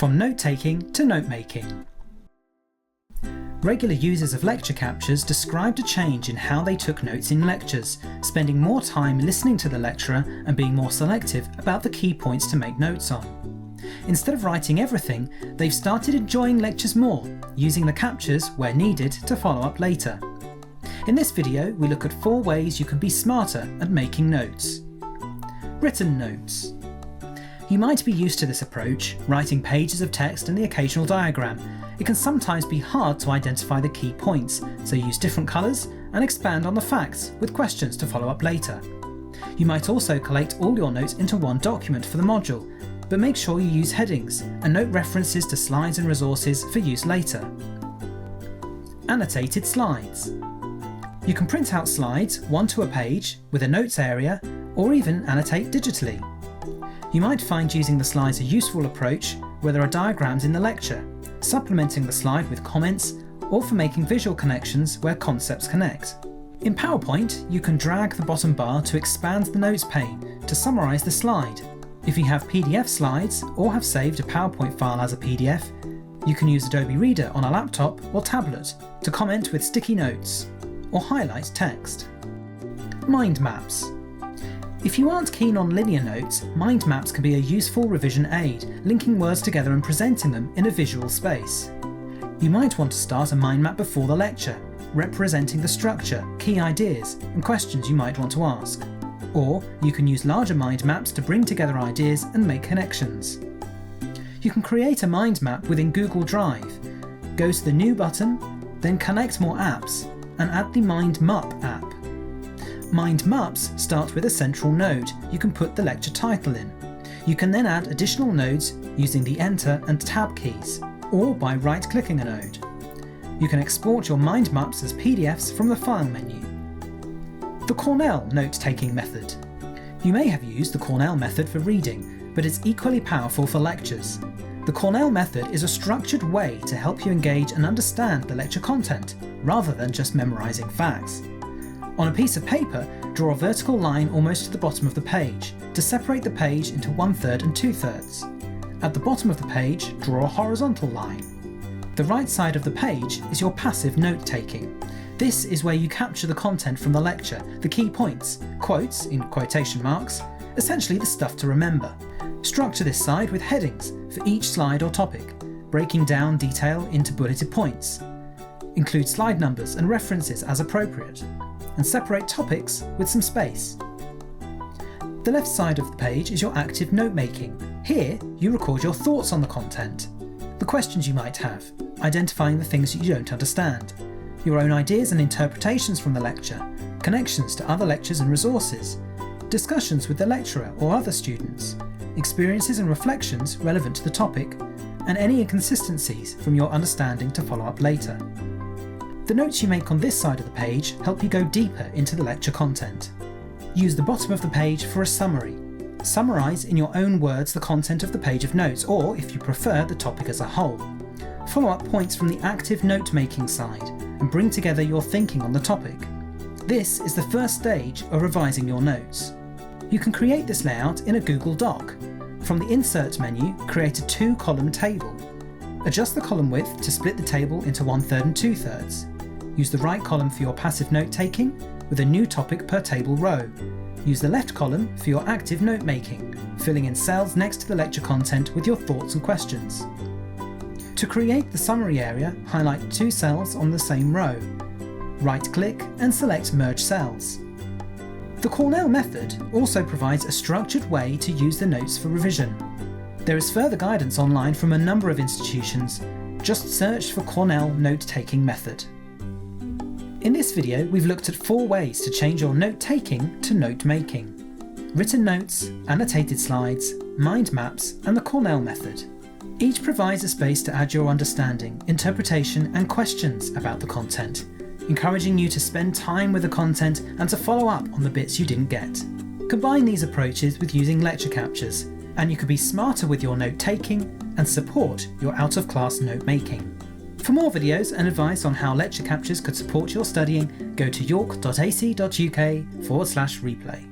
From note-taking to note-making. Regular users of lecture captures described a change in how they took notes in lectures, spending more time listening to the lecturer and being more selective about the key points to make notes on. Instead of writing everything, they've started enjoying lectures more, using the captures where needed to follow up later. In this video, we look at 4 ways you can be smarter at making notes. Written notes. You might be used to this approach, writing pages of text and the occasional diagram. It can sometimes be hard to identify the key points, so use different colours and expand on the facts with questions to follow up later. You might also collate all your notes into one document for the module, but make sure you use headings and note references to slides and resources for use later. Annotated slides. You can print out slides, one to a page, with a notes area, or even annotate digitally. You might find using the slides a useful approach where there are diagrams in the lecture, supplementing the slide with comments, or for making visual connections where concepts connect. In PowerPoint, you can drag the bottom bar to expand the notes pane to summarise the slide. If you have PDF slides or have saved a PowerPoint file as a PDF, you can use Adobe Reader on a laptop or tablet to comment with sticky notes or highlight text. Mind maps. If you aren't keen on linear notes, mind maps can be a useful revision aid, linking words together and presenting them in a visual space. You might want to start a mind map before the lecture, representing the structure, key ideas, and questions you might want to ask. Or you can use larger mind maps to bring together ideas and make connections. You can create a mind map within Google Drive. Go to the New button, then Connect More Apps, and add the Mindmap app. Mindmaps start with a central node you can put the lecture title in. You can then add additional nodes using the Enter and Tab keys, or by right-clicking a node. You can export your mind maps as PDFs from the File menu. The Cornell note-taking method. You may have used the Cornell method for reading, but it's equally powerful for lectures. The Cornell method is a structured way to help you engage and understand the lecture content, rather than just memorising facts. On a piece of paper, draw a vertical line almost to the bottom of the page to separate the page into 1/3 and 2/3. At the bottom of the page, draw a horizontal line. The right side of the page is your passive note-taking. This is where you capture the content from the lecture, the key points, quotes in quotation marks, essentially the stuff to remember. Structure this side with headings for each slide or topic, breaking down detail into bulleted points. Include slide numbers and references as appropriate, and separate topics with some space. The left side of the page is your active note-making. Here, you record your thoughts on the content, the questions you might have, identifying the things you don't understand, your own ideas and interpretations from the lecture, connections to other lectures and resources, discussions with the lecturer or other students, experiences and reflections relevant to the topic, and any inconsistencies from your understanding to follow up later. The notes you make on this side of the page help you go deeper into the lecture content. Use the bottom of the page for a summary. Summarise in your own words the content of the page of notes, or, if you prefer, the topic as a whole. Follow up points from the active note-making side and bring together your thinking on the topic. This is the first stage of revising your notes. You can create this layout in a Google Doc. From the Insert menu, create a 2-column table. Adjust the column width to split the table into 1/3 and 2/3. Use the right column for your passive note-taking, with a new topic per table row. Use the left column for your active note-making, filling in cells next to the lecture content with your thoughts and questions. To create the summary area, highlight 2 cells on the same row. Right-click and select Merge Cells. The Cornell method also provides a structured way to use the notes for revision. There is further guidance online from a number of institutions. Just search for Cornell note-taking method. In this video, we've looked at 4 ways to change your note-taking to note-making: written notes, annotated slides, mind maps, and the Cornell method. Each provides a space to add your understanding, interpretation, and questions about the content, encouraging you to spend time with the content and to follow up on the bits you didn't get. Combine these approaches with using lecture captures, and you can be smarter with your note-taking and support your out-of-class note-making. For more videos and advice on how lecture captures could support your studying, go to york.ac.uk/replay.